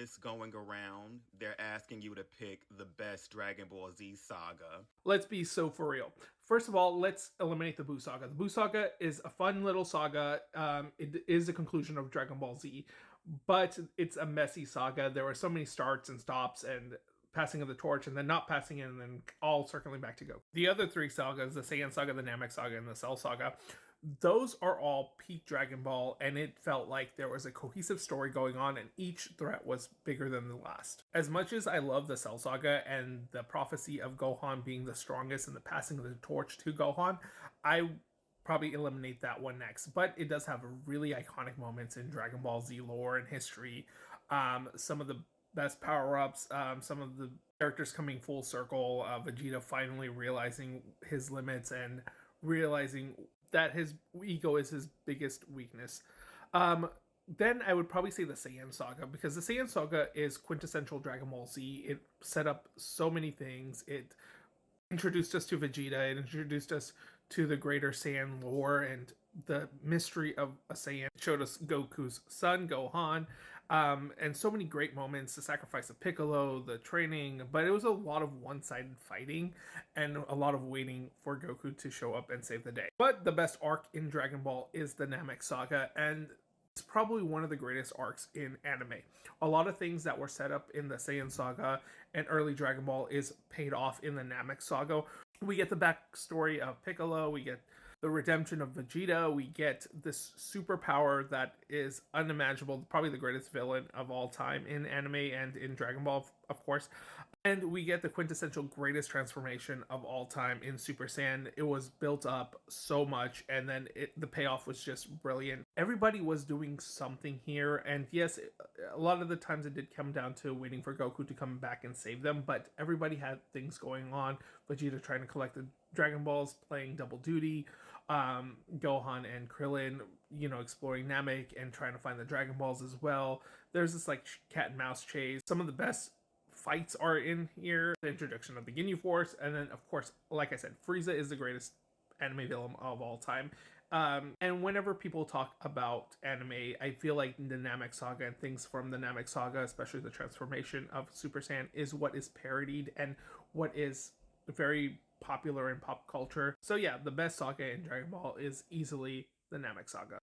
quiz going around. They're asking you to pick the best Dragon Ball Z saga. Let's be so for real. First of all, let's eliminate the Buu Saga. The Buu Saga is a fun little saga. It is the conclusion of Dragon Ball Z, but it's a messy saga. There were so many starts and stops and passing of the torch and then not passing it and then all circling back to Goku. The other three sagas, the Saiyan Saga, the Namek Saga, and the Cell Saga, those are all peak Dragon Ball, and it felt like there was a cohesive story going on, and each threat was bigger than the last. As much as I love the Cell Saga and the prophecy of Gohan being the strongest and the passing of the torch to Gohan, I probably eliminate that one next. But it does have really iconic moments in Dragon Ball Z lore and history. Some of the best power-ups, some of the characters coming full circle, Vegeta finally realizing his limits and realizing that his ego is his biggest weakness. Then I would probably say the Saiyan Saga, because the Saiyan Saga is quintessential Dragon Ball Z. It set up so many things. It introduced us to Vegeta. It introduced us to the greater Saiyan lore and the mystery of a Saiyan. It showed us Goku's son, Gohan, and so many great moments, the sacrifice of Piccolo, the training, but it was a lot of one-sided fighting and a lot of waiting for Goku to show up and save the day. But the best arc in Dragon Ball is the Namek Saga, and it's probably one of the greatest arcs in anime. A lot of things that were set up in the Saiyan Saga and early Dragon Ball is paid off in the Namek Saga. We get the backstory of Piccolo, we get the redemption of Vegeta, we get this superpower that is unimaginable, probably the greatest villain of all time in anime and in Dragon Ball, of course. And we get the quintessential greatest transformation of all time in Super Saiyan. It was built up so much, and then the payoff was just brilliant. Everybody was doing something here, and yes, a lot of the times it did come down to waiting for Goku to come back and save them, but everybody had things going on. Vegeta trying to collect the Dragon Balls, playing double duty, Gohan and Krillin, exploring Namek and trying to find the Dragon Balls as well. There's this like cat and mouse chase. Some of the best fights are in here. The introduction of the Ginyu Force, and then of course, like I said, Frieza is the greatest anime villain of all time. And whenever people talk about anime, I feel like the Namek Saga and things from the Namek Saga, especially the transformation of Super Saiyan, is what is parodied and what is very popular in pop culture. So yeah, the best saga in Dragon Ball is easily the Namek Saga.